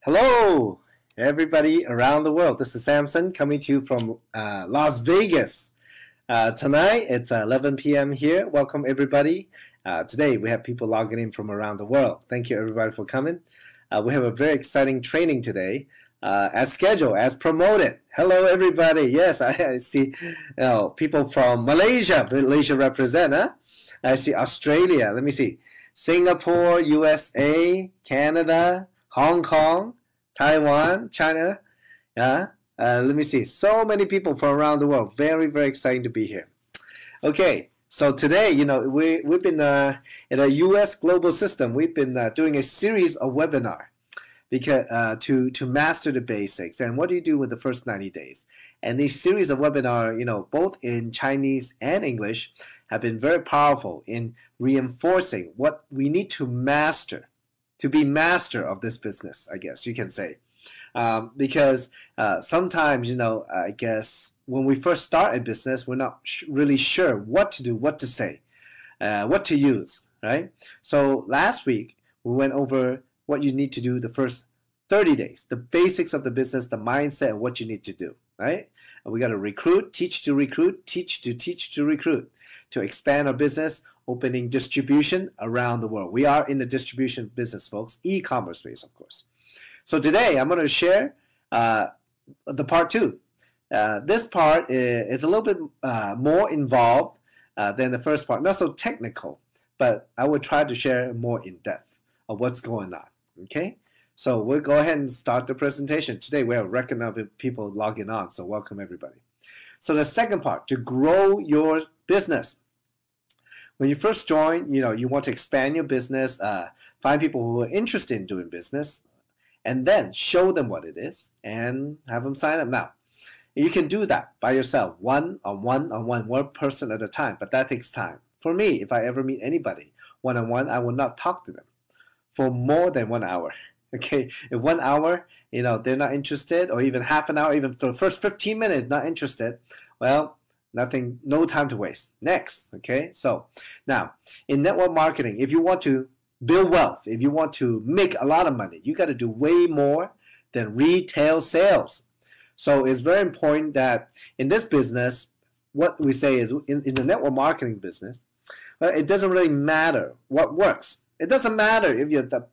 Hello, everybody around the world. This is Samson coming to you from Las Vegas. Tonight, it's 11 p.m. here. Welcome, everybody. Today, we have people logging in from around the world. Thank you, everybody, for coming. We have a very exciting training today, as scheduled, as promoted. Hello, everybody. Yes, I see people from Malaysia. Malaysia represent, huh? I see Australia. Let me see. Singapore, USA, Canada, Hong Kong, Taiwan, China. Let me see. So many people from around the world. Very, very exciting to be here. Okay, so today, we've been in a U.S. global system. We've been doing a series of webinar because to master the basics. And what do you do with the first 90 days? And these series of webinar, both in Chinese and English, have been very powerful in reinforcing what we need to master. To be master of this business, I guess you can say. Because sometimes, I guess when we first start a business, we're not really sure what to do, what to say, what to use, right? So last week, we went over what you need to do the first 30 days, the basics of the business, the mindset, and what you need to do, right? And we got to recruit, teach to recruit, teach to recruit, to expand our business, opening distribution around the world. We are in the distribution business, folks, e-commerce space, of course. So today, I'm going to share the part two. This part is a little bit more involved than the first part. Not so technical, but I will try to share more in depth of what's going on, okay? So we'll go ahead and start the presentation. Today, we have a record number of people logging on, so welcome everybody. So the second part, to grow your business. When you first join, you want to expand your business, find people who are interested in doing business, and then show them what it is and have them sign up. Now, you can do that by yourself, one person at a time, but that takes time. For me, if I ever meet anybody one-on-one, I will not talk to them for more than 1 hour. Okay, if 1 hour, they're not interested, or even half an hour, even for the first 15 minutes, not interested, well, nothing, no time to waste. Next, okay? So now, in network marketing, if you want to build wealth, if you want to make a lot of money, you got to do way more than retail sales. So it's very important that in this business, what we say is in the network marketing business, well, it doesn't really matter what works. It doesn't matter if you're the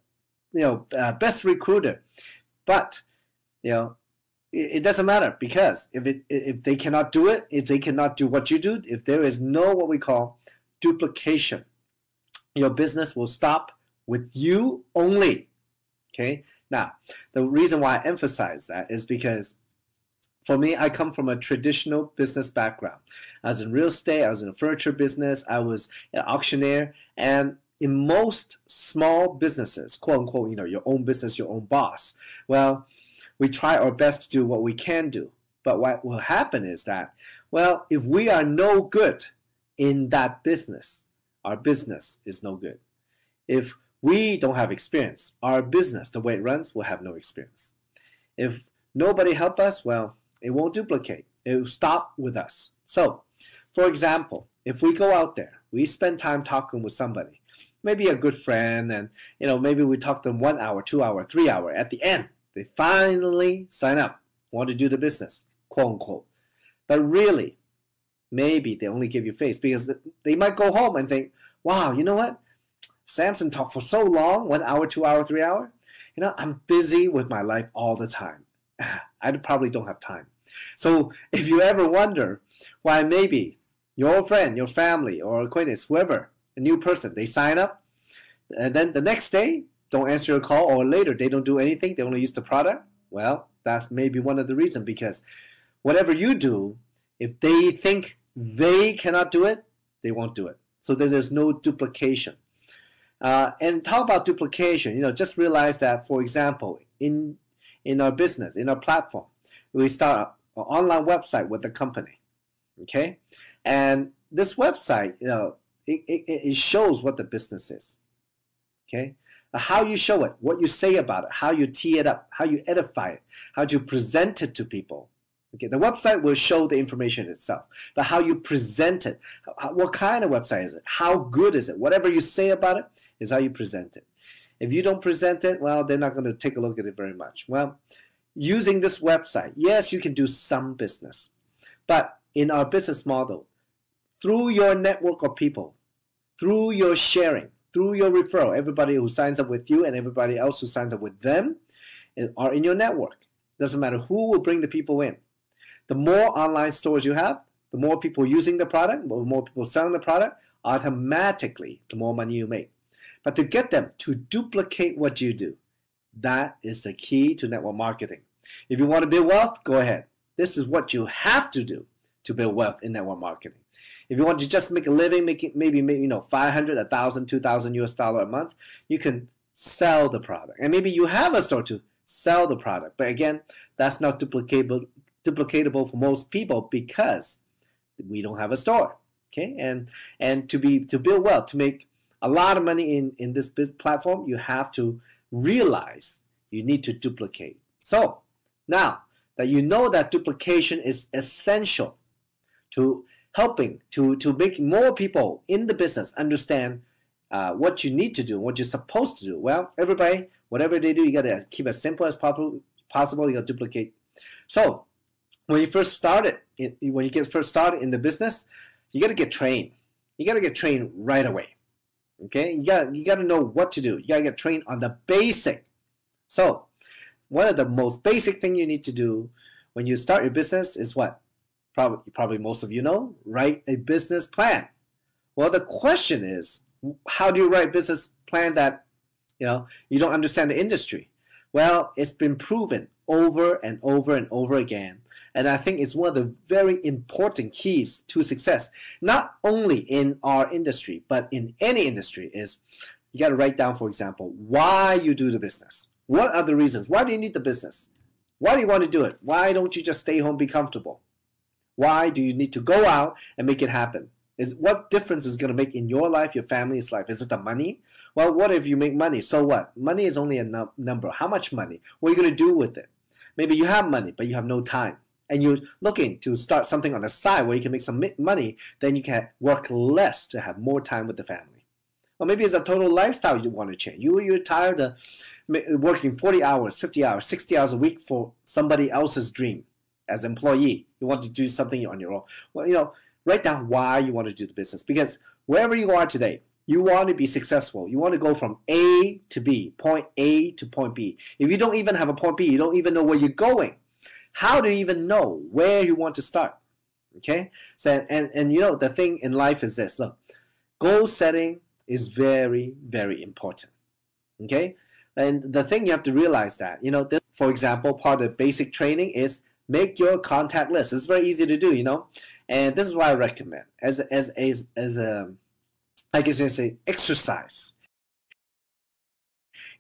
best recruiter, but it doesn't matter, because if they cannot do it, if they cannot do what you do, if there is no what we call duplication, your business will stop with you only. Okay. Now, the reason why I emphasize that is because for me, I come from a traditional business background. I was in real estate, I was in a furniture business, I was an auctioneer, and in most small businesses, quote unquote, your own business, your own boss, well, we try our best to do what we can do. But what will happen is that, well, if we are no good in that business, our business is no good. If we don't have experience, our business, the way it runs, will have no experience. If nobody help us, well, it won't duplicate. It will stop with us. So, for example, if we go out there, we spend time talking with somebody, maybe a good friend, and maybe we talk to them 1 hour, 2 hour, 3 hour. At the end, they finally sign up, want to do the business, quote unquote. But really, maybe they only give you face, because they might go home and think, wow, you know what? Samson talked for so long, 1 hour, 2 hour, 3 hour. I'm busy with my life all the time. I probably don't have time. So if you ever wonder why maybe your friend, your family, or acquaintance, whoever, a new person, they sign up, and then the next day, don't answer your call, or later they don't do anything, they only use the product, well, that's maybe one of the reasons, because whatever you do, if they think they cannot do it, they won't do it. So there's no duplication. And talk about duplication, just realize that, for example, in our business, in our platform, we start an online website with the company, okay? And this website, it shows what the business is, okay? How you show it, what you say about it, how you tee it up, how you edify it, how you present it to people. Okay, the website will show the information itself, but how you present it, what kind of website is it, how good is it, whatever you say about it is how you present it. If you don't present it, well, they're not going to take a look at it very much. Well, using this website, yes, you can do some business. But in our business model, through your network of people, through your sharing, through your referral, everybody who signs up with you and everybody else who signs up with them are in your network. Doesn't matter who will bring the people in. The more online stores you have, the more people using the product, the more people selling the product, automatically the more money you make. But to get them to duplicate what you do, that is the key to network marketing. If you want to build wealth, go ahead. This is what you have to do to build wealth in network marketing. If you want to just make a living, maybe 500, 1,000, 2,000 US dollar a month, you can sell the product. And maybe you have a store to sell the product. But again, that's not duplicatable for most people because we don't have a store. Okay, and to build wealth, to make a lot of money in this platform, you have to realize you need to duplicate. So now that you know that duplication is essential to helping to make more people in the business understand what you need to do, what you're supposed to do. Well, everybody, whatever they do, you got to keep it as simple as possible. You got to duplicate. So when you get first started in the business, you got to get trained. You got to get trained right away. Okay, you got to know what to do. You got to get trained on the basic. So one of the most basic thing you need to do when you start your business is what? Probably most of you know, write a business plan. Well, the question is, how do you write a business plan that you don't understand the industry? Well, it's been proven over and over and over again. And I think it's one of the very important keys to success, not only in our industry, but in any industry, is you got to write down, for example, why you do the business. What are the reasons? Why do you need the business? Why do you want to do it? Why don't you just stay home, be comfortable? Why do you need to go out and make it happen? What difference is going to make in your life, your family's life? Is it the money? Well, what if you make money? So what? Money is only a number. How much money? What are you going to do with it? Maybe you have money, but you have no time. And you're looking to start something on the side where you can make some money, then you can work less to have more time with the family. Or maybe it's a total lifestyle you want to change. You're tired of working 40 hours, 50 hours, 60 hours a week for somebody else's dream as an employee. You want to do something on your own. Well, write down why you want to do the business. Because wherever you are today, you want to be successful. You want to go from A to B, point A to point B. If you don't even have a point B, you don't even know where you're going. How do you even know where you want to start? Okay? So and the thing in life is this. Look, goal setting is very, very important. Okay? And the thing you have to realize that, this, for example, part of basic training is make your contact list. It's very easy to do, And this is what I recommend as a I guess you say exercise.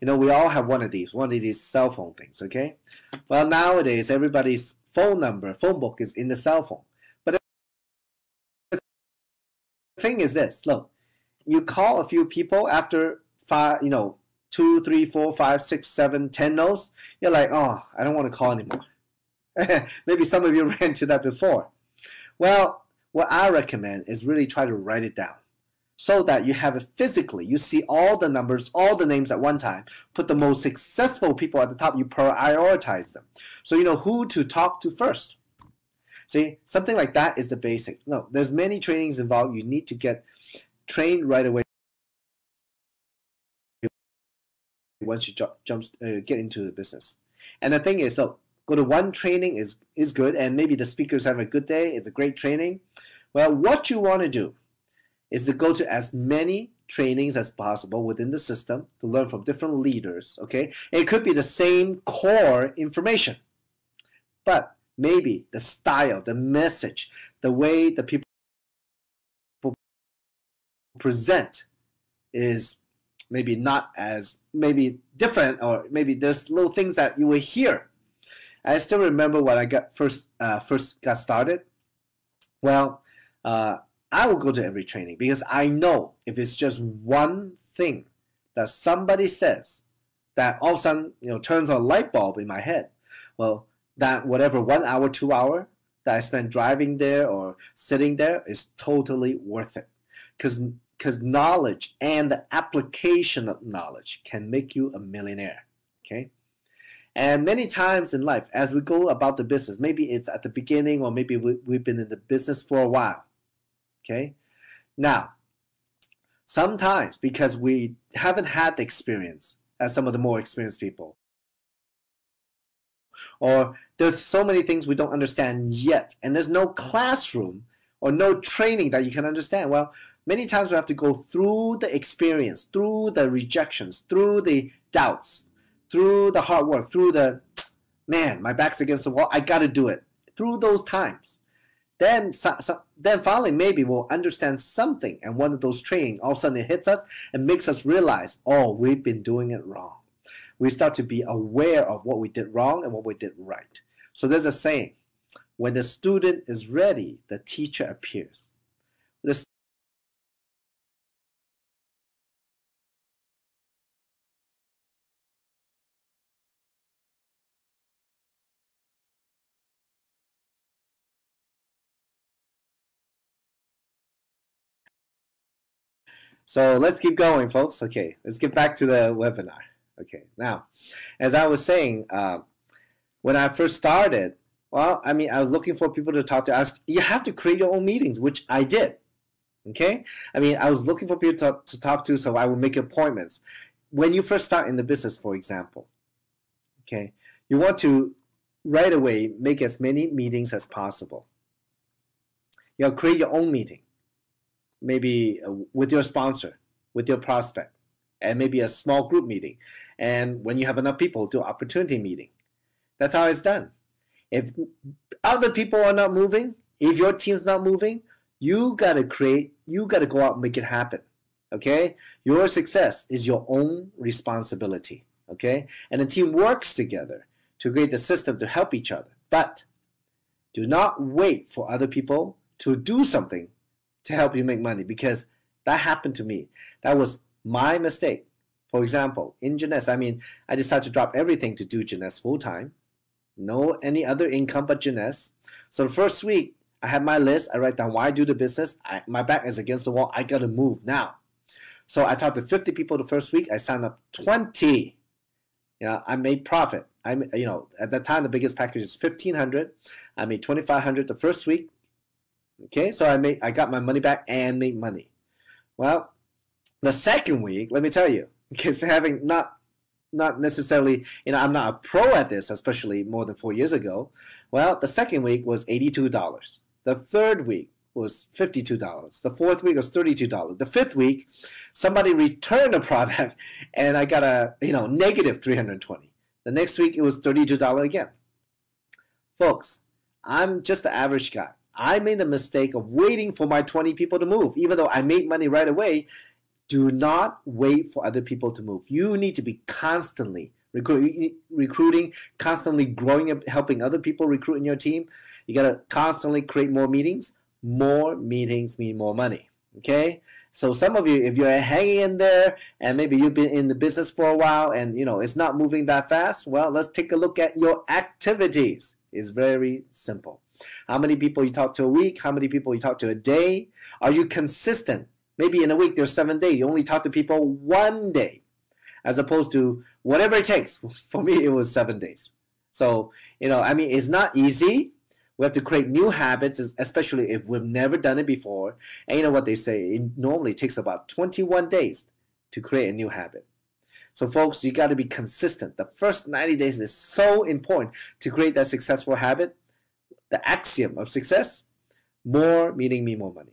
We all have one of these cell phone things, okay? Well, nowadays, everybody's phone book is in the cell phone. But the thing is this, look, you call a few people after 2, 3, 4, 5, 6, 7, 10 no's, you're like, oh, I don't want to call anymore. Maybe some of you ran into that before. Well, what I recommend is really try to write it down, so that you have it physically. You see all the numbers, all the names at one time. Put the most successful people at the top. You prioritize them. So you know who to talk to first. See, something like that is the basic. No, there's many trainings involved. You need to get trained right away once you get into the business. And the thing is, so go to one training is good, and maybe the speakers have a good day. It's a great training. Well, what you want to do is to go to as many trainings as possible within the system to learn from different leaders, okay? It could be the same core information, but maybe the style, the message, the way the people present is maybe not as, maybe different, or maybe there's little things that you will hear. I still remember when I first got started. Well, I will go to every training because I know if it's just one thing that somebody says that all of a sudden turns on a light bulb in my head, well, that whatever 1 hour, 2 hour that I spend driving there or sitting there is totally worth it. Because because knowledge and the application of knowledge can make you a millionaire. Okay. And many times in life, as we go about the business, maybe it's at the beginning, or maybe we've been in the business for a while. Okay. Now, sometimes because we haven't had the experience as some of the more experienced people, or there's so many things we don't understand yet, and there's no classroom or no training that you can understand. Well, many times we have to go through the experience, through the rejections, through the doubts, through the hard work, through the, man, my back's against the wall, I got to do it. Through those times. Then finally maybe we'll understand something, and one of those training, all of a sudden it hits us and makes us realize, oh, we've been doing it wrong. We start to be aware of what we did wrong and what we did right. So there's a saying, when the student is ready, the teacher appears. So let's keep going, folks. Okay, let's get back to the webinar. Okay, now, as I was saying, when I first started, well, I mean, I was looking for people to talk to. You have to create your own meetings, which I did. Okay, I mean, I was looking for people to talk to, so I would make appointments. When you first start in the business, for example, okay, you want to right away make as many meetings as possible. You know, create your own meeting, maybe with your sponsor, with your prospect, and maybe a small group meeting. And when you have enough people, do opportunity meeting. That's how it's done. If other people are not moving, if your team's not moving, you gotta go out and make it happen. Okay? Your success is your own responsibility. Okay? And the team works together to create the system to help each other. But do not wait for other people to do something to help you make money, because that happened to me. That was my mistake. For example, in Jeunesse, I mean, I decided to drop everything to do Jeunesse full time. No any other income but Jeunesse. So the first week, I had my list. I write down why I do the business. My back is against the wall. I got to move now. So I talked to 50 people the first week. I signed up 20. You know, I made profit. At that time, the biggest package is $1,500. I made $2,500 the first week. Okay, so I got my money back and made money. Well, the second week, let me tell you, because having not necessarily, I'm not a pro at this, especially more than 4 years ago. Well, the second week was $82. The third week was $52. The fourth week was $32. The fifth week, somebody returned a product and I got a negative $320. The next week it was $32 again. Folks, I'm just an average guy. I made the mistake of waiting for my 20 people to move. Even though I made money right away, do not wait for other people to move. You need to be constantly recruiting, constantly growing and helping other people recruit in your team. You got to constantly create more meetings. More meetings mean more money. Okay? So some of you, if you're hanging in there and maybe you've been in the business for a while and it's not moving that fast, well, let's take a look at your activities. It's very simple. How many people you talk to a week? How many people you talk to a day? Are you consistent? Maybe in a week there's 7 days. You only talk to people 1 day, as opposed to whatever it takes. For me, it was 7 days. So, it's not easy. We have to create new habits, especially if we've never done it before. And you know what they say? It normally takes about 21 days to create a new habit. So folks, you got to be consistent. The first 90 days is so important to create that successful habit. The axiom of success, more meaning me more money.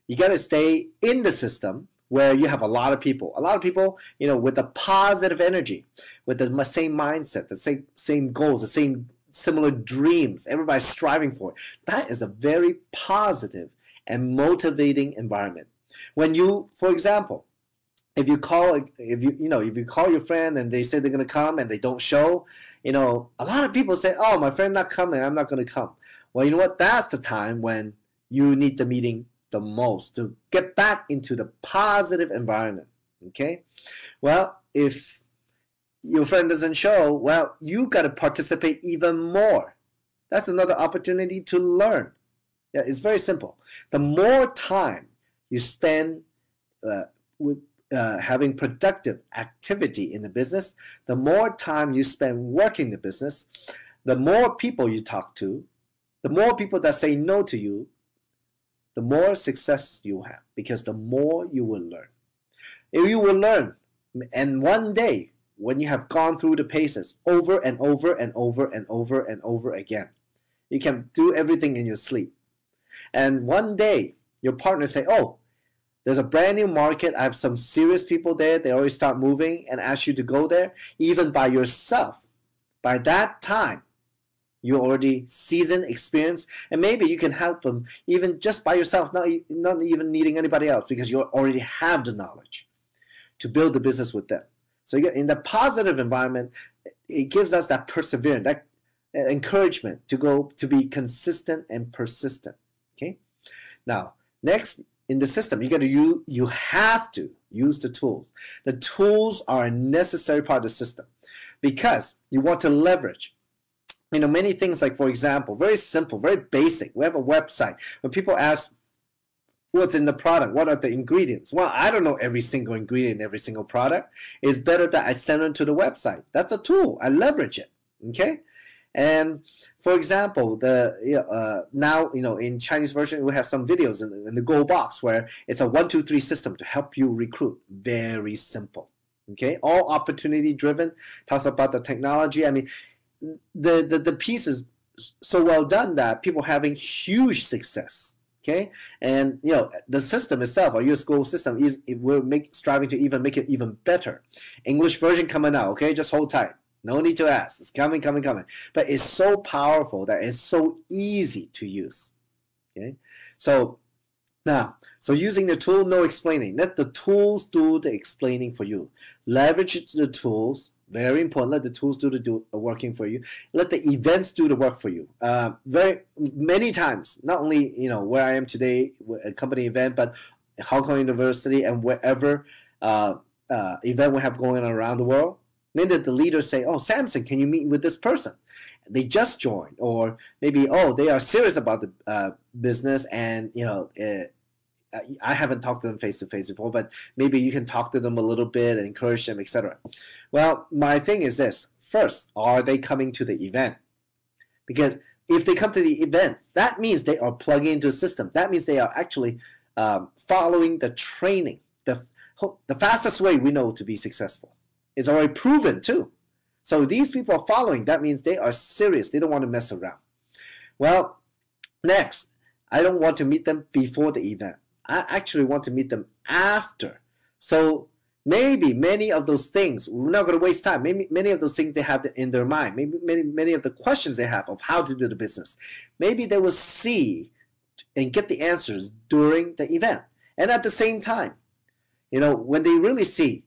You got to stay in the system where you have a lot of people. A lot of people, with a positive energy, with the same mindset, the same goals, the same similar dreams. Everybody's striving for it. That is a very positive and motivating environment. When you, for example, if you call your friend and they say they're going to come and they don't show, a lot of people say, "Oh, my friend not coming, I'm not going to come." Well, you know what? That's the time when you need the meeting the most to get back into the positive environment. Okay? Well, if your friend doesn't show, well, you got to participate even more. That's another opportunity to learn. Yeah, it's very simple. The more time you spend having productive activity in the business, the more time you spend working the business, the more people you talk to, the more people that say no to you, the more success you have, because the more you will learn. If you will learn, and one day, when you have gone through the paces over and over and over and over and over again, you can do everything in your sleep. And one day, your partner say, oh, there's a brand new market. I have some serious people there. They already start moving and ask you to go there, even by yourself. By that time, you're already seasoned, experienced, and maybe you can help them even just by yourself, not even needing anybody else, because you already have the knowledge to build the business with them. So in the positive environment, it gives us that perseverance, that encouragement to be consistent and persistent. Okay. Now, next, in the system, you have to use the tools. The tools are a necessary part of the system because you want to leverage, many things, like, for example, very simple, very basic. We have a website. When people ask what's in the product, what are the ingredients? Well, I don't know every single ingredient in every single product. It's better that I send them to the website. That's a tool. I leverage it. Okay. And for example, now in Chinese version, we have some videos in the Go box where it's a 1, 2, 3 system to help you recruit. Very simple. Okay, all opportunity driven. Talks about the technology. I mean, the piece is so well done that people having huge success. Okay, and the system itself, our US school system, we're striving to even make it even better. English version coming out. Okay, just hold tight. No need to ask. It's coming. But it's so powerful that it's so easy to use. Okay? So using the tool, no explaining. Let the tools do the explaining for you. Leverage the tools. Very important. Let the tools do the working for you. Let the events do the work for you. Very many times, not only where I am today, a company event, but Hong Kong University and wherever event we have going on around the world. Then the leaders say, oh, Samson, can you meet with this person? They just joined. Or maybe, oh, they are serious about the business, and I haven't talked to them face-to-face before, but maybe you can talk to them a little bit and encourage them, etc. Well, my thing is this. First, are they coming to the event? Because if they come to the event, that means they are plugging into the system. That means they are actually following the training. The fastest way we know to be successful. It's already proven too. So these people are following. That means they are serious. They don't want to mess around. Well, next, I don't want to meet them before the event. I actually want to meet them after. So maybe many of those things, we're not going to waste time. Maybe many of those things they have in their mind. Maybe many of the questions they have of how to do the business. Maybe they will see and get the answers during the event. And at the same time, when they really see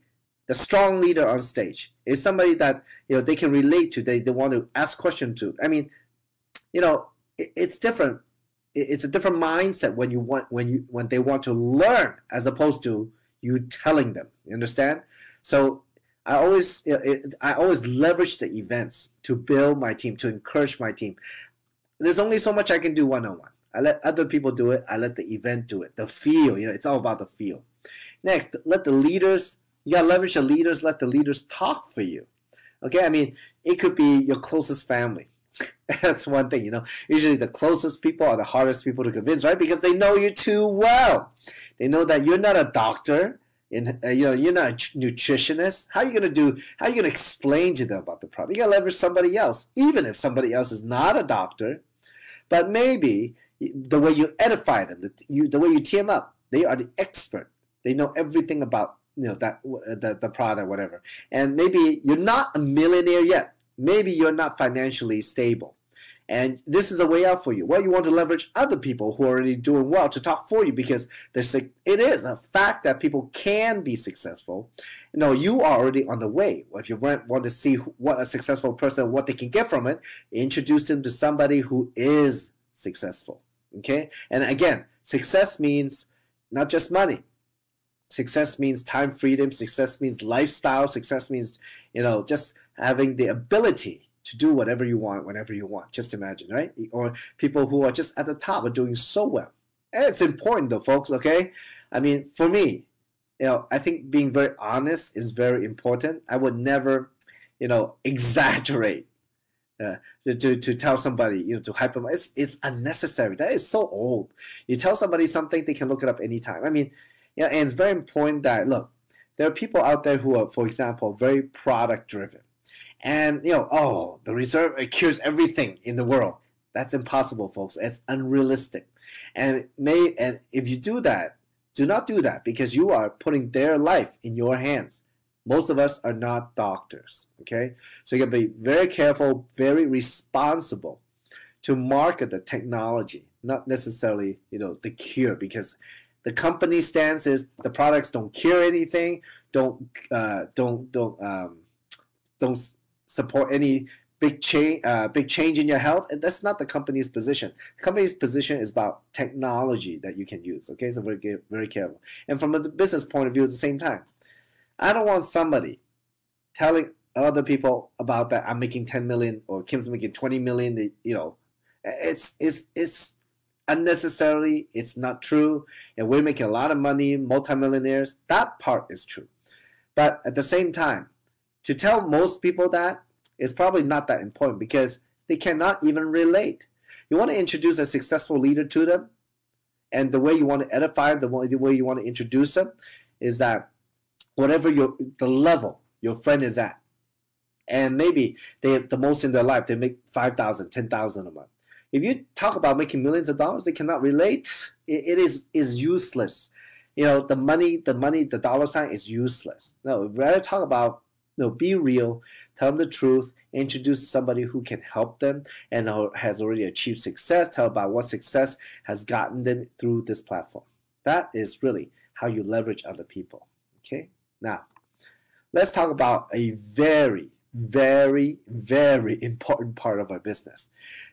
the strong leader on stage is somebody that they can relate to, they want to ask questions to. I mean, it's different. It's a different mindset when they want to learn as opposed to you telling them. You understand? So I always leverage the events to build my team, to encourage my team. There's only so much I can do one-on-one. I let other people do it. I let the event do it. The feel, it's all about the feel. Next, let the leaders. You gotta leverage the leaders, let the leaders talk for you. Okay, I mean, it could be your closest family. That's one thing, Usually the closest people are the hardest people to convince, right? Because they know you too well. They know that you're not a doctor, and you're not a nutritionist. How are you gonna explain to them about the problem? You gotta leverage somebody else, even if somebody else is not a doctor. But maybe the way you edify them, the way you team them up, they are the expert. They know everything about the product, whatever. And maybe you're not a millionaire yet. Maybe you're not financially stable. And this is a way out for you. Well, you want to leverage other people who are already doing well to talk for you, because it is a fact that people can be successful. You are already on the way. If you want to see what a successful person, what they can get from it, introduce them to somebody who is successful. Okay? And again, success means not just money. Success means time freedom. Success means lifestyle. Success means, just having the ability to do whatever you want, whenever you want. Just imagine, right? Or people who are just at the top are doing so well. And it's important though, folks, okay? I mean, for me, I think being very honest is very important. I would never, exaggerate to tell somebody, to hype them. It's unnecessary. That is so old. You tell somebody something, they can look it up anytime. I mean, and it's very important that, look, there are people out there who are, for example, very product driven. And, oh, the reserve cures everything in the world. That's impossible, folks. It's unrealistic. And if you do that, do not do that, because you are putting their life in your hands. Most of us are not doctors, okay? So you gotta be very careful, very responsible to market the technology, not necessarily, the cure, because the company stance is the products don't cure anything, don't support any big change in your health, and that's not the company's position. The company's position is about technology that you can use. Okay, so very careful. And from a business point of view, at the same time, I don't want somebody telling other people about that I'm making 10 million or Kim's making 20 million. It's unnecessarily. It's not true, and we're making a lot of money, multimillionaires. That part is true, but at the same time, to tell most people that is probably not that important, because they cannot even relate. You want to introduce a successful leader to them, and the way you want to edify them, the way you want to introduce them, is that whatever the level your friend is at, and maybe they have the most in their life, they make 5,000, 10,000 a month. If you talk about making millions of dollars, they cannot relate. It is useless. The money, the dollar sign is useless. No, we'd rather talk about, be real, tell them the truth, introduce somebody who can help them and has already achieved success, tell about what success has gotten them through this platform. That is really how you leverage other people. Okay, now let's talk about a very, very, very important part of our business.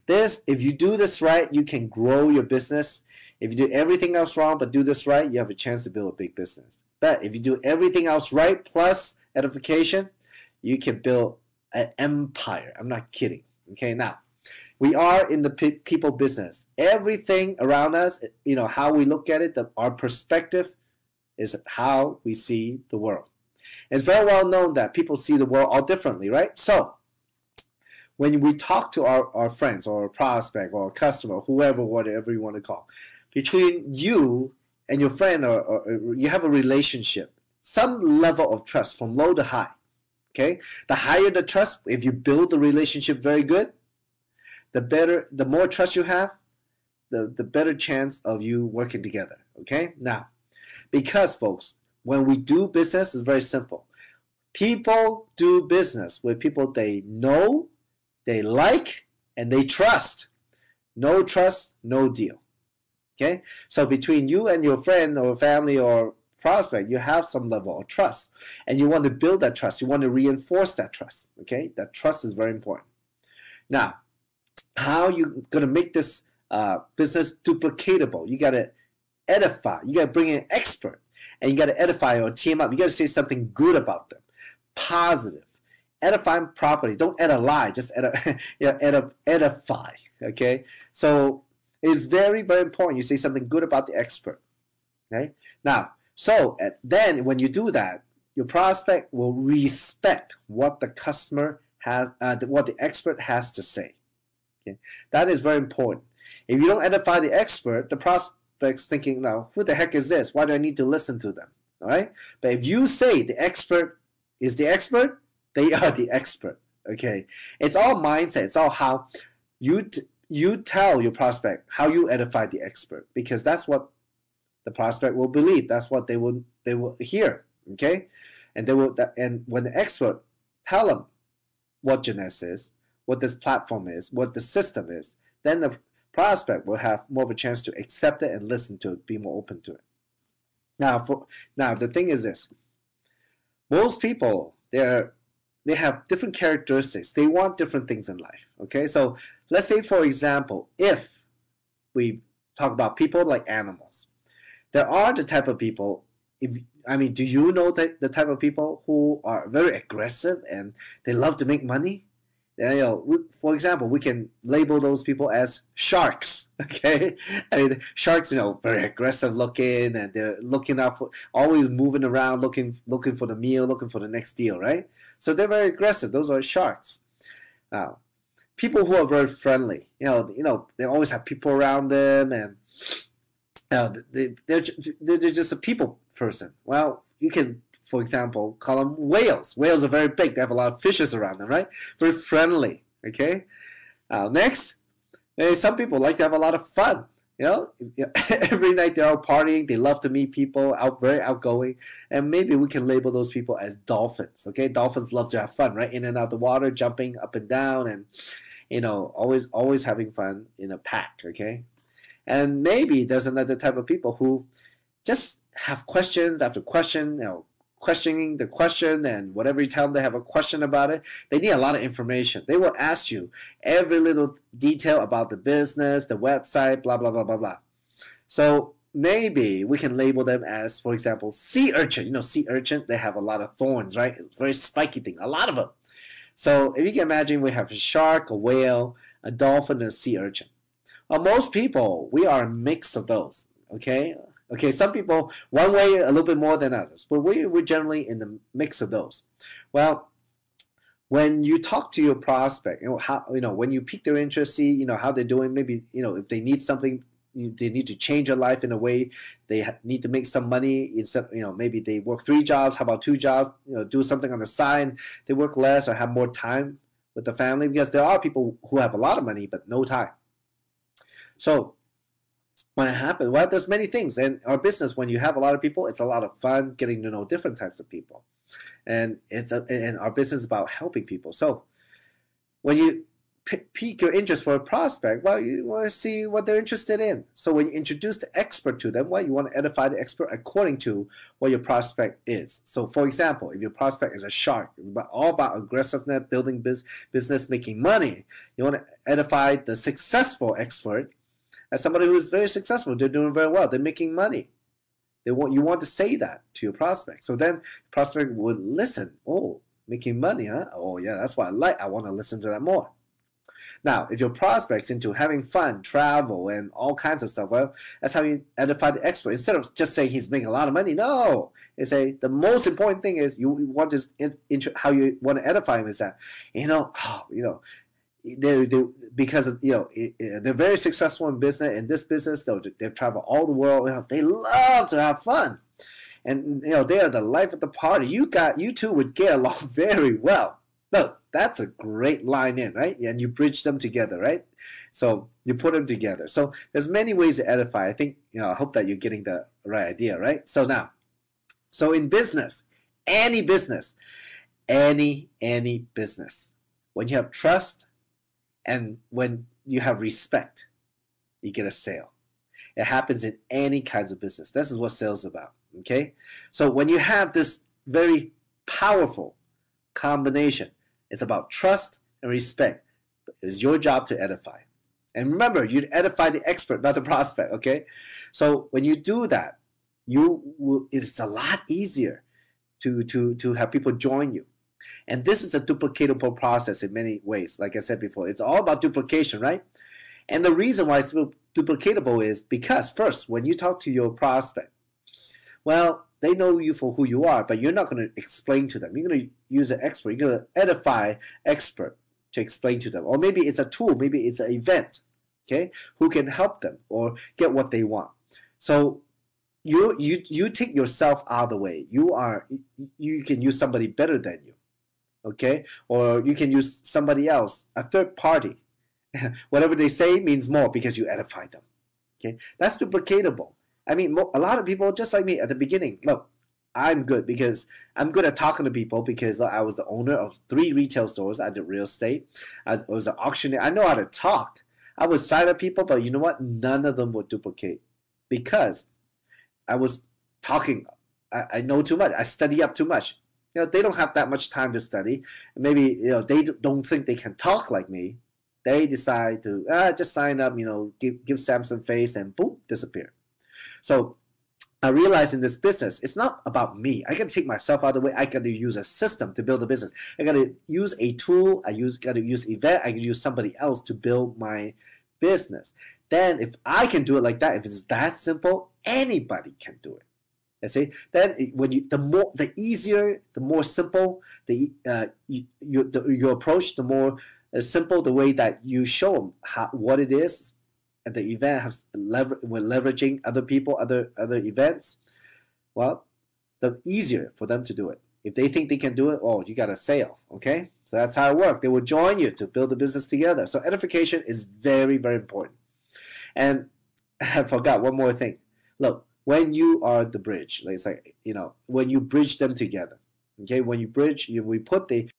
If you do this right, you can grow your business. If you do everything else wrong but do this right, you have a chance to build a big business. But if you do everything else right plus edification, you can build an empire. I'm not kidding. Okay, now we are in the people business. Everything around us, how we look at it, our perspective is how we see the world. It's very well known that people see the world all differently, right? So when we talk to our friends or prospect or customer, whoever, whatever you want to call, between you and your friend, or you have a relationship, some level of trust from low to high. Okay, the higher the trust, if you build the relationship very good, the more trust you have, the better chance of you working together. Okay, now, because folks, when we do business, it's very simple. People do business with people they know, they like, and they trust. No trust, no deal. Okay, so between you and your friend or family or prospect, you have some level of trust, and you want to build that trust. You want to reinforce that trust. Okay, that trust is very important. Now, how you going to make this business duplicatable? You got to edify. You got to bring in an expert, and you got to edify or team up. You got to say something good about them, positive. Edify them properly. Don't add a lie. Just edify. Okay, so it's very, very important you say something good about the expert. Okay, now. So then when you do that, your prospect will respect what the customer has, what the expert has to say. Okay? That is very important. If you don't edify the expert, the prospect's thinking, now, who the heck is this? Why do I need to listen to them? All right? But if you say the expert is the expert, they are the expert. Okay? It's all mindset. It's all how you tell your prospect how you edify the expert, because that's what the prospect will believe. That's what they will hear. Okay, and when the expert tell them what Jeunesse is, what this platform is, what the system is, then the prospect will have more of a chance to accept it and listen to it, be more open to it. Now the thing is this: most people they have different characteristics. They want different things in life. Okay, so let's say, for example, if we talk about people like animals. There are the type of people, do you know the type of people who are very aggressive and they love to make money? For example, we can label those people as sharks. Okay, I mean, sharks, very aggressive looking, and they're looking out for, always moving around, looking for the meal, looking for the next deal, right? So they're very aggressive. Those are sharks. Now, people who are very friendly, they always have people around them, and they're just a people person. Well, you can, for example, call them whales. Whales are very big. They have a lot of fishes around them, right? Very friendly. Okay. Next, some people like to have a lot of fun. Every night they're out partying. They love to meet people, very outgoing, and maybe we can label those people as dolphins. Okay, dolphins love to have fun, right? In and out of the water, jumping up and down, and always having fun in a pack. Okay, and maybe there's another type of people who just have questions after question, questioning the question, and whatever you tell them they have a question about it, they need a lot of information. They will ask you every little detail about the business, the website, blah, blah, blah, blah, blah. So maybe we can label them as, for example, sea urchin. Sea urchin, they have a lot of thorns, right? It's a very spiky thing, a lot of them. So if you can imagine, we have a shark, a whale, a dolphin, and a sea urchin. Well, most people, we are a mix of those, okay? Okay, some people one way a little bit more than others, but we're generally in the mix of those. Well, when you talk to your prospect, when you pique their interest, see how they're doing. Maybe if they need something, they need to change their life in a way. They need to make some money. Instead, maybe they work 3 jobs. How about 2 jobs? Do something on the side. They work less or have more time with the family, because there are people who have a lot of money but no time. So when it happens, well, there's many things in our business. When you have a lot of people, it's a lot of fun getting to know different types of people, and and our business is about helping people. So when you pique your interest for a prospect, well, you want to see what they're interested in. So when you introduce the expert to them, well, you want to edify the expert according to what your prospect is. So for example, if your prospect is a shark, it's all about aggressiveness, building business, making money, you want to edify the successful expert as somebody who is very successful. They're doing very well. They're making money. You want to say that to your prospect. So then prospect would listen. Oh, making money, huh? Oh, yeah, that's what I like. I want to listen to that more. Now, if your prospect's into having fun, travel, and all kinds of stuff, well, that's how you edify the expert. Instead of just saying he's making a lot of money, no. They say the most important thing is you want to how you want to edify him is that, because they're very successful in business. In this business, they've traveled all the world. They love to have fun, and they are the life of the party. You two would get along very well. No, that's a great line in, right? And you bridge them together, right? So you put them together. So there's many ways to edify. I think I hope that you're getting the right idea, right? So now, in business, any business, any business, when you have trust and when you have respect, you get a sale. It happens in any kinds of business. This is what sales is about, okay? So when you have this very powerful combination, it's about trust and respect. It's your job to edify. And remember, you edify the expert, not the prospect, okay? So when you do that, it's a lot easier to have people join you. And this is a duplicatable process in many ways. Like I said before, it's all about duplication, right? And the reason why it's duplicatable is because, first, when you talk to your prospect, well, they know you for who you are, but you're not going to explain to them. You're going to use an expert. You're going to edify expert to explain to them. Or maybe it's a tool. Maybe it's an event, okay, who can help them or get what they want. So you take yourself out of the way. You can use somebody better than you, okay? Or you can use somebody else, a third party. Whatever they say means more because you edify them, okay? That's duplicatable. I mean, a lot of people, just like me at the beginning, look, I'm good because I'm good at talking to people because I was the owner of 3 retail stores. I did real estate. I was an auctioneer. I know how to talk. I would sign up people, but you know what? None of them would duplicate because I was talking. I know too much. I study up too much. They don't have that much time to study. Maybe they don't think they can talk like me. They decide to just sign up. Give Sam some face and boom, disappear. So I realize in this business, it's not about me. I got to take myself out of the way. I got to use a system to build a business. I got to use a tool. Got to use event. I can use somebody else to build my business. Then if I can do it like that, if it's that simple, anybody can do it. I see. Then when the easier, the more simple your approach, the more simple the way that you show them what it is. At the event we're leveraging other people, other events, well, the easier for them to do it. If they think they can do it, oh, you got a sale, okay? So that's how it works. They will join you to build the business together. So edification is very, very important. And I forgot one more thing. Look, when you are the bridge, it's like, when you bridge them together, okay? When you bridge, we put the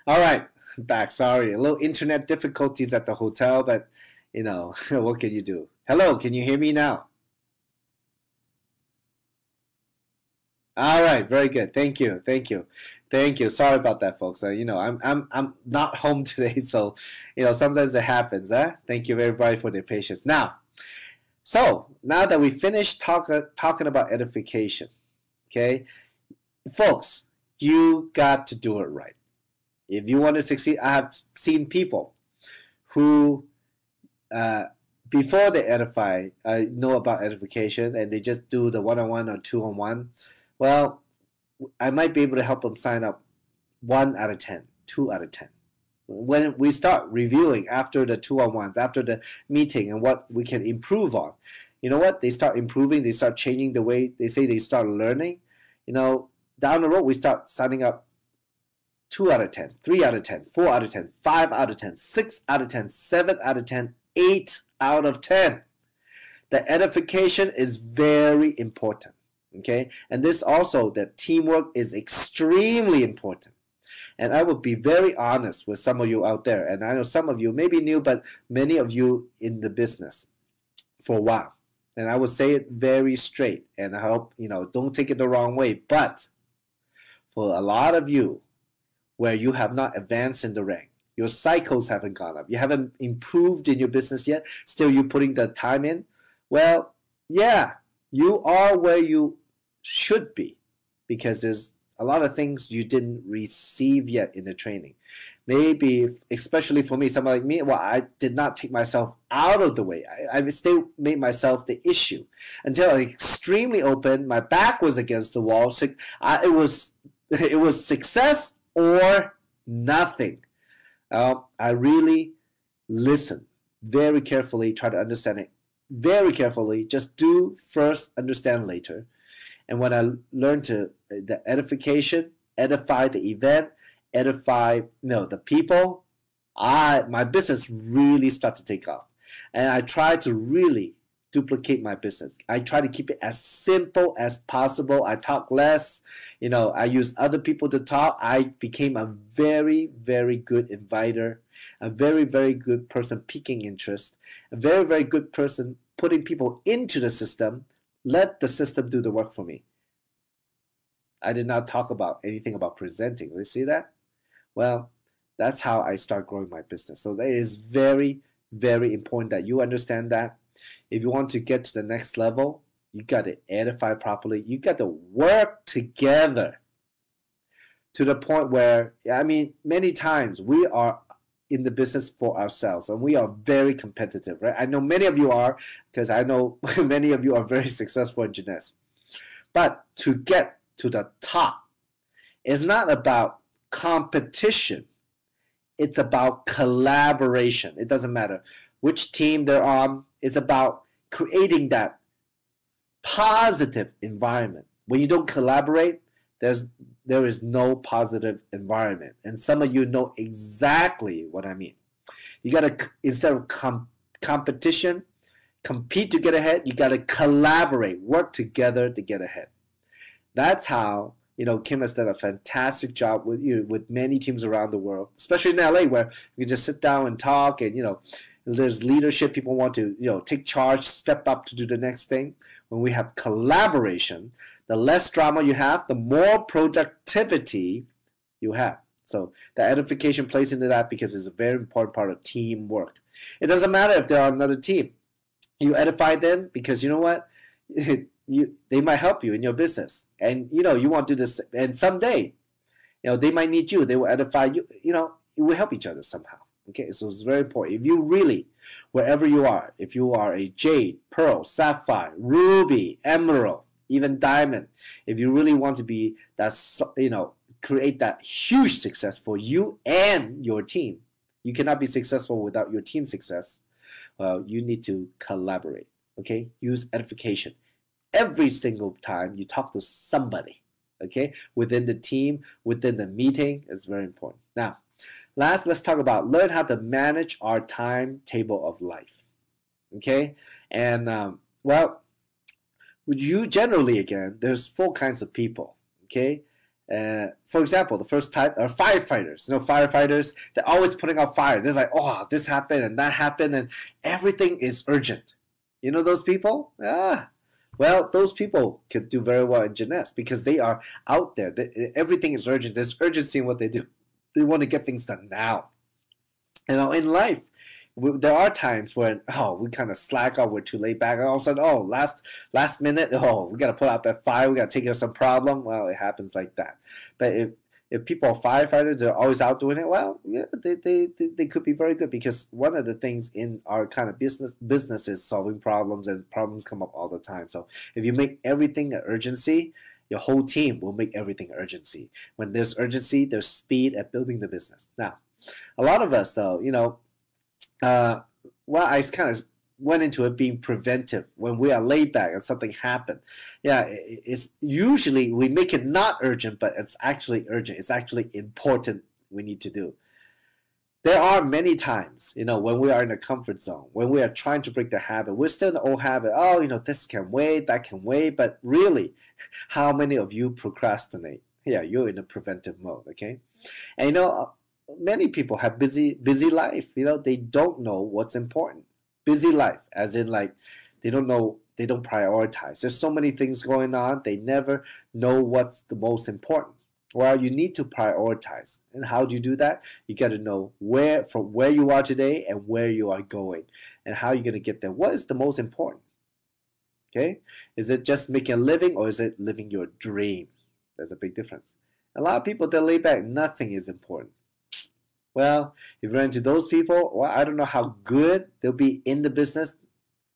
All right, back. Sorry, a little internet difficulties at the hotel, but what can you do? Hello, can you hear me now? All right, very good. Thank you, thank you, thank you. Sorry about that, folks. I'm not home today, so sometimes it happens. Thank you everybody for their patience. Now that we finished talking about edification, okay, folks, you got to do it right. If you want to succeed, I have seen people who, before they edify, know about edification and they just do the one-on-one or two-on-one. Well, I might be able to help them sign up 1 out of 10, 2 out of 10. When we start reviewing after the two-on-ones, after the meeting and what we can improve on, you know what? They start improving, they start changing the way they say, they start learning. Down the road, we start signing up 2 out of 10, 3 out of 10, 4 out of 10, 5 out of 10, 6 out of 10, 7 out of 10, 8 out of 10. The edification is very important, okay? And this also, the teamwork is extremely important. And I will be very honest with some of you out there, and I know some of you may be new, but many of you in the business for a while. And I will say it very straight, and I hope, don't take it the wrong way, but for a lot of you, where you have not advanced in the rank, your cycles haven't gone up, you haven't improved in your business yet, still you putting the time in, well, yeah, you are where you should be because there's a lot of things you didn't receive yet in the training. Maybe, especially for me, someone like me, well, I did not take myself out of the way. I still made myself the issue until I extremely open, my back was against the wall. So it was success or nothing. I really listen very carefully, try to understand it very carefully. Just do first, understand later. And when I learned the edification, edify the event, edify the people, my business really started to take off. And I try to really duplicate my business. I try to keep it as simple as possible. I talk less. I use other people to talk. I became a very, very good inviter, a very, very good person piquing interest, a very, very good person putting people into the system. Let the system do the work for me. I did not talk about anything about presenting. You see that? Well, that's how I start growing my business. So that is very, very important that you understand that. If you want to get to the next level, you got to edify properly. You got to work together to the point where, many times we are in the business for ourselves and we are very competitive, right? I know many of you are because I know many of you are very successful engineers. But to get to the top, it's not about competition. It's about collaboration. It doesn't matter which team they're on. It's about creating that positive environment. When you don't collaborate, there is no positive environment. And some of you know exactly what I mean. You got to, instead of competition, compete to get ahead, you got to collaborate, work together to get ahead. That's how, Kim has done a fantastic job with many teams around the world, especially in LA, where you just sit down and talk and, there's leadership. People want to, take charge, step up to do the next thing. When we have collaboration, the less drama you have, the more productivity you have. So the edification plays into that because it's a very important part of teamwork. It doesn't matter if they're on another team. You edify them because you know what? They might help you in your business. And you know, you want to do this, and someday, you know, they might need you. They will edify you. You know, it will help each other somehow. Okay, so it's very important. If you really, wherever you are, if you are a jade, pearl, sapphire, ruby, emerald, even diamond, if you really want to be that, you know, create that huge success for you and your team, you cannot be successful without your team success. Well, you need to collaborate. Okay, use edification every single time you talk to somebody. Okay, within the team, within the meeting, it's very important. Now, last, let's talk about learn how to manage our timetable of life. Okay, and well, you generally, again, there's 4 kinds of people. Okay, for example, the first type are firefighters. You know, firefighters, they're always putting out fire. They're like, oh, this happened and that happened, and everything is urgent. You know those people? Well, those people could do very well in Jeunesse because they are out there. Everything is urgent. There's urgency in what they do. They want to get things done now. You know, in life, there are times when, oh, we kind of slack off, we're too laid back, and all of a sudden, oh, last minute, oh, we got to put out that fire, we got to take care of some problem. Well, it happens like that. But if people are firefighters, they're always out doing it, well, yeah, they could be very good, because one of the things in our kind of business is solving problems, and problems come up all the time. So if you make everything an urgency, your whole team will make everything urgency. When there's urgency, there's speed at building the business. Now, a lot of us, though, you know, well, I kind of went into it being preventive. When we are laid back and something happened, yeah, it's usually we make it not urgent, but it's actually urgent. It's actually important. We need to do. There are many times, you know, when we are in a comfort zone, when we are trying to break the habit, we're still in the old habit. Oh, you know, this can wait, that can wait. But really, how many of you procrastinate? Yeah, you're in a preventive mode. Okay, and you know, many people have busy life. You know, they don't know what's important. Busy life, as in like they don't know, they don't prioritize. There's so many things going on. They never know what's the most important. Well, you need to prioritize. And how do you do that? You got to know from where you are today and where you are going, and how you're going to get there. What is the most important? Okay, is it just making a living, or is it living your dream? There's a big difference. A lot of people, they're laid back. Nothing is important. Well, if you run into those people, well, I don't know how good they'll be in the business,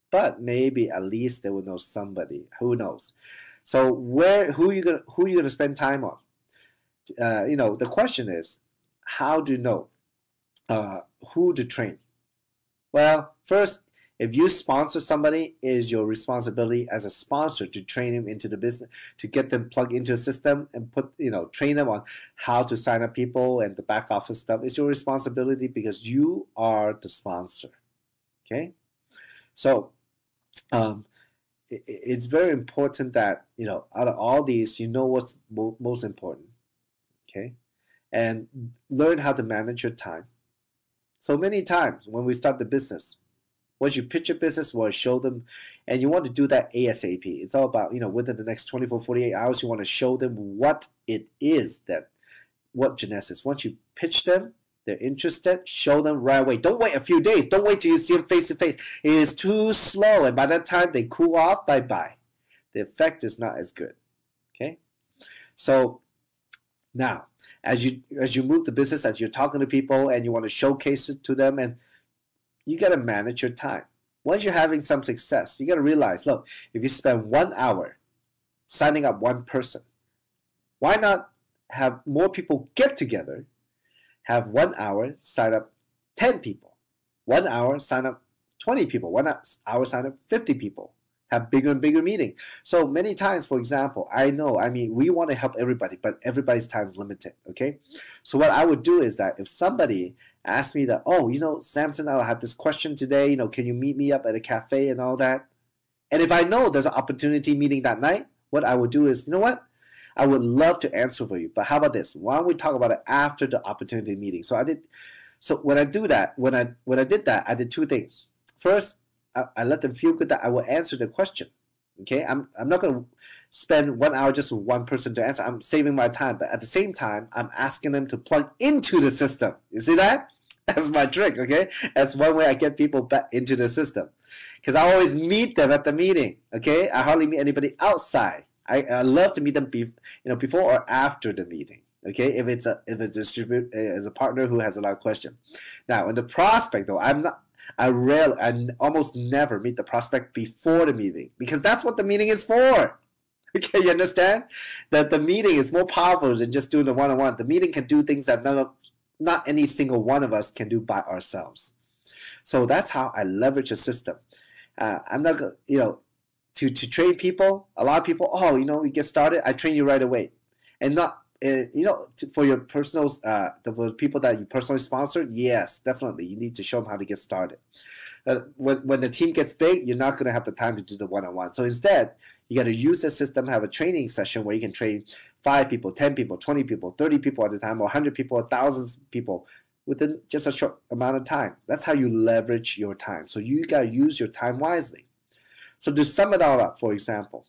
but maybe at least they will know somebody. Who knows? So who are you gonna spend time on? You know, the question is, how do you know who to train? Well, first, if you sponsor somebody, it is your responsibility as a sponsor to train them into the business, to get them plugged into a system and train them on how to sign up people and the back office stuff. It's your responsibility because you are the sponsor. Okay, so it's very important that, you know, out of all these, you know what's most important. Okay, and learn how to manage your time. So many times when we start the business, once you pitch a business, you want to show them, and you want to do that ASAP. It's all about, you know, within the next 24, 48 hours, you want to show them what it is, what Jeunesse is. Once you pitch them, they're interested, show them right away. Don't wait a few days. Don't wait till you see them face to face. It is too slow, and by that time they cool off, bye-bye. The effect is not as good. Okay? So now, as you move the business, as you're talking to people and you want to showcase it to them, and you got to manage your time. Once you're having some success, you got to realize, look, if you spend 1 hour signing up one person, why not have more people get together, have 1 hour sign up 10 people, 1 hour sign up 20 people, 1 hour sign up 50 people, have bigger and bigger meetings. So many times, for example, we want to help everybody, but everybody's time is limited, okay? So what I would do is that if somebody asked me that, oh, you know, Samson, I have this question today, you know, can you meet me up at a cafe and all that? And if I know there's an opportunity meeting that night, what I would do is, you know what? I would love to answer for you, but how about this? Why don't we talk about it after the opportunity meeting? So when I did that, I did 2 things. First, I let them feel good that I will answer the question. Okay, I'm not going to spend 1 hour just with one person to answer. I'm saving my time, but at the same time, I'm asking them to plug into the system. You see that? That's my trick, okay? That's one way I get people back into the system. Because I always meet them at the meeting, okay? I hardly meet anybody outside. I love to meet them before or after the meeting, okay? If it's a as a partner who has a lot of questions. Now, in the prospect though, I almost never meet the prospect before the meeting because that's what the meeting is for. Okay, you understand? That the meeting is more powerful than just doing the one-on-one. The meeting can do things that not any single one of us can do by ourselves. So that's how I leverage a system. I'm not going to train people. A lot of people, you get started, I train you right away. And not, for your personal, the people that you personally sponsored, yes, definitely. You need to show them how to get started. When the team gets big, you're not going to have the time to do the one-on-one. So instead, you got to use the system, have a training session where you can train 5 people, 10 people, 20 people, 30 people at a time, or 100 people, 1,000 people within just a short amount of time. That's how you leverage your time. So you got to use your time wisely. So to sum it all up, for example,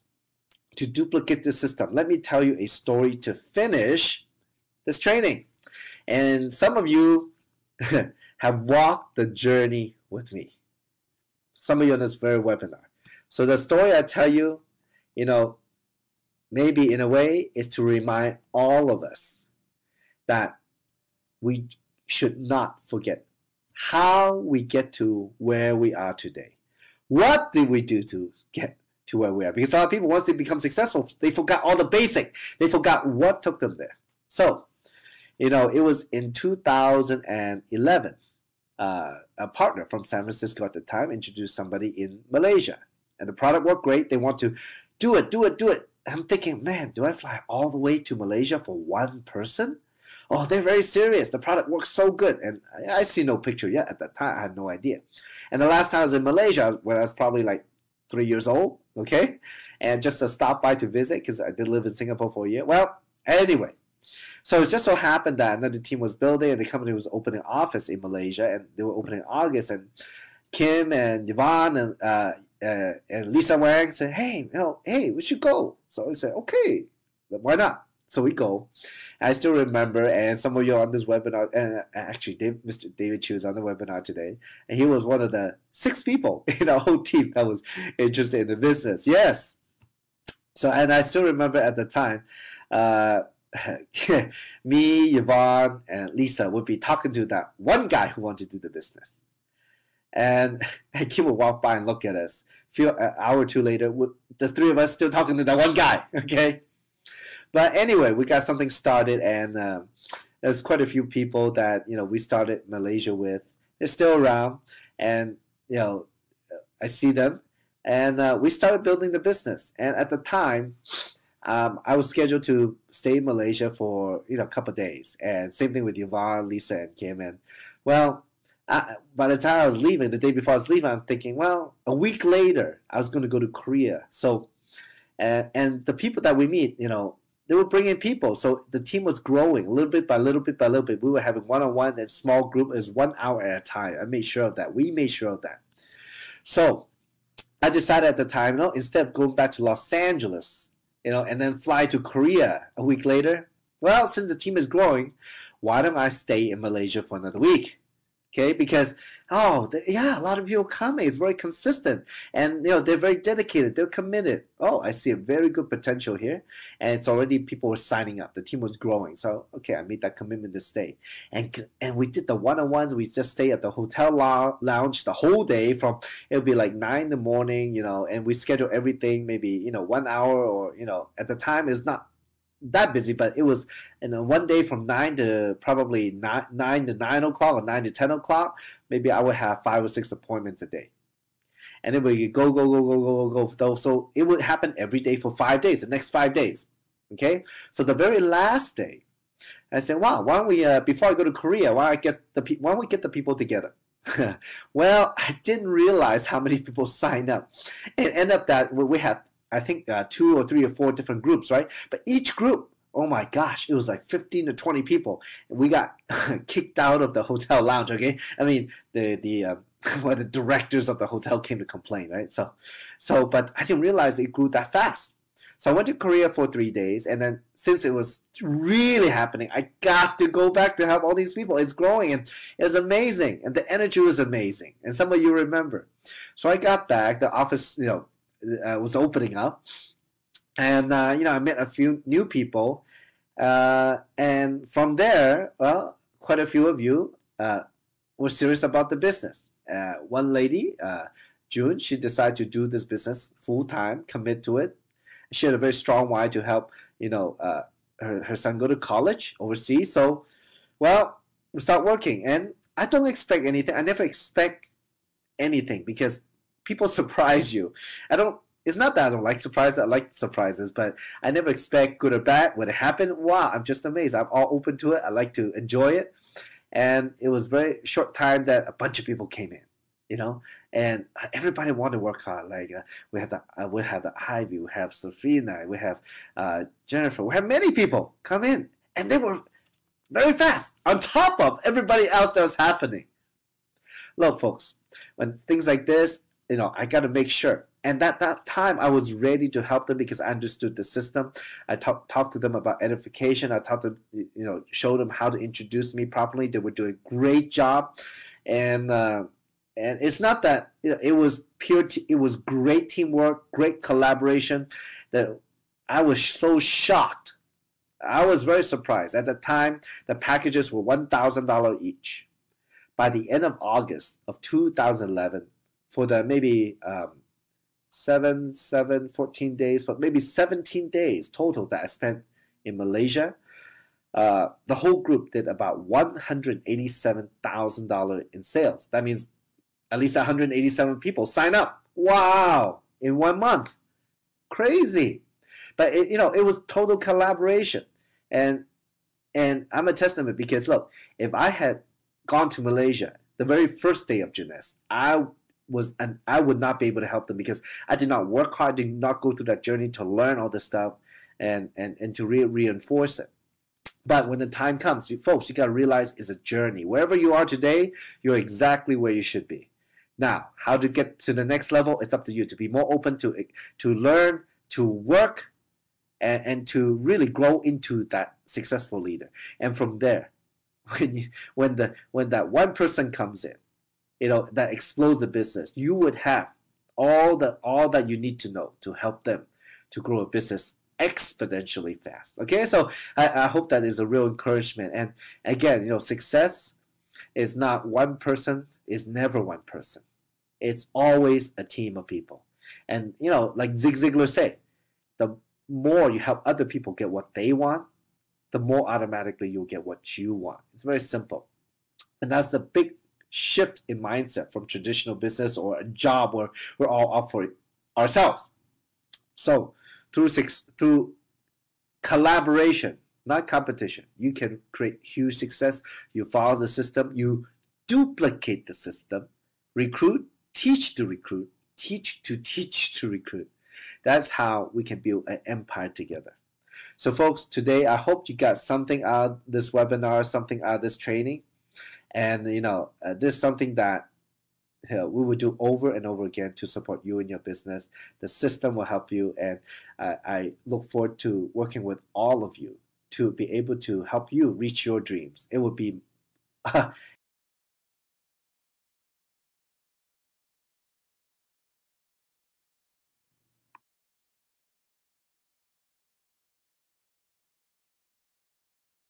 to duplicate the system, let me tell you a story to finish this training. And some of you have walked the journey with me. Some of you on this very webinar. So the story I tell you, maybe in a way is to remind all of us that we should not forget how we get to where we are today. What did we do to get to where we are? Because a lot of people, once they become successful, they forgot all the basic. They forgot what took them there. So, it was in 2011. A partner from San Francisco at the time introduced somebody in Malaysia. And the product worked great. They want to do it. I'm thinking, man, do I fly all the way to Malaysia for one person? Oh, they're very serious. The product works so good. And I see no picture yet at that time. I had no idea. And the last time I was in Malaysia, when I was probably like 3 years old, okay? And just to stop by to visit, because I did live in Singapore for a year. Well, anyway. So it just so happened that another team was building and the company was opening an office in Malaysia, and they were opening in August. And Kim and Yvonne and Lisa Wang said, hey, we should go. So I said, okay, why not? So we go. I still remember, and some of you are on this webinar, and actually Mr. David Chu is on the webinar today, and he was one of the 6 people in our whole team that was interested in the business. Yes. So, and I still remember at the time, me, Yvonne, and Lisa would be talking to that one guy who wanted to do the business. And he would walk by and look at us. An hour or two later, the 3 of us still talking to that one guy, okay? But anyway, we got something started, and there's quite a few people that, we started Malaysia with. They're still around, and, I see them. And we started building the business. And at the time, I was scheduled to stay in Malaysia for a couple of days, and same thing with Yvonne, Lisa, and Kim. And well, by the time I was leaving, the day before I was leaving, I'm thinking, well, a week later I was going to go to Korea. So, and the people that we meet, they were bringing people, so the team was growing little bit by little bit by little bit. We were having one-on-one and small group is 1 hour at a time. I made sure of that. We made sure of that. So I decided at the time, instead of going back to Los Angeles, and then fly to Korea a week later. Well, since the team is growing, why don't I stay in Malaysia for another week? Okay, because, a lot of people coming. It's very consistent. And, they're very dedicated. They're committed. Oh, I see a very good potential here. And it's already people were signing up. The team was growing. So, okay, I made that commitment to stay. And we did the one-on-ones. We just stay at the hotel lounge the whole day from, it'll be like 9 in the morning, and we schedule everything maybe, 1 hour or, at the time it's not that busy, but it was one day from 9 to probably 9 to 9 o'clock or 9 to 10 o'clock. Maybe I would have 5 or 6 appointments a day, and then we go. So it would happen every day for 5 days. The next 5 days, okay. So the very last day, I said, "Wow, why don't we before I go to Korea, why don't we get the people together?" Well, I didn't realize how many people signed up. It ended up that we had, I think 2 or 3 or 4 different groups, right? But each group oh my gosh, it was like 15 to 20 people. We got kicked out of the hotel lounge. Okay, I mean the well, the directors of the hotel came to complain, right? So but I didn't realize it grew that fast. So I went to Korea for 3 days, and then since it was really happening, I got to go back to help all these people. It's growing, and it's amazing, and the energy was amazing. And some of you remember. So I got back. The office, was opening up, and I met a few new people, and from there, well, quite a few of you were serious about the business. One lady, June, she decided to do this business full time, commit to it. She had a very strong why to help, her son go to college overseas. So, well, we start working, and I don't expect anything. I never expect anything because people surprise you. I don't. It's not that I don't like surprises. I like surprises, but I never expect good or bad. When it happened, wow, I'm just amazed. I'm all open to it. I like to enjoy it, and it was very short time that a bunch of people came in, and everybody wanted to work hard. Like we have the Ivy, we have Safina, we have Jennifer, we have many people come in, and they were very fast on top of everybody else that was happening. Look, folks, when things like this, I got to make sure. And at that time, I was ready to help them because I understood the system. I talked to them about edification. I talked to, show them how to introduce me properly. They were doing a great job, and it's not that it was it was great teamwork, great collaboration. That I was so shocked. I was very surprised. At the time, the packages were $1,000 each. By the end of August of 2011, for the maybe 14 days, but maybe 17 days total that I spent in Malaysia, the whole group did about $187,000 in sales. That means at least 187 people sign up. Wow! In 1 month. Crazy. But it was total collaboration. And I'm a testament because look, if I had gone to Malaysia the very first day of Jeunesse, I would not be able to help them because I did not work hard, did not go through that journey to learn all this stuff and to reinforce it. But when the time comes, folks, you got to realize it's a journey. Wherever you are today, you're exactly where you should be. Now, how to get to the next level, it's up to you to be more open to learn, to work, and to really grow into that successful leader. And from there, when that one person comes in, that explodes the business, you would have all that you need to know to help them to grow a business exponentially fast. Okay, so I hope that is a real encouragement. And again, success is not one person, is never one person. It's always a team of people. And like Zig Ziglar say, the more you help other people get what they want, the more automatically you'll get what you want. It's very simple. And that's the big shift in mindset from traditional business or a job where we're all up for it ourselves. So through collaboration, not competition, you can create huge success. You follow the system, you duplicate the system, recruit, teach to recruit, teach to recruit. That's how we can build an empire together. So folks, today I hope you got something out of this webinar, something out of this training. And this is something that we will do over and over again to support you in your business. The system will help you, and I look forward to working with all of you to be able to help you reach your dreams. It would be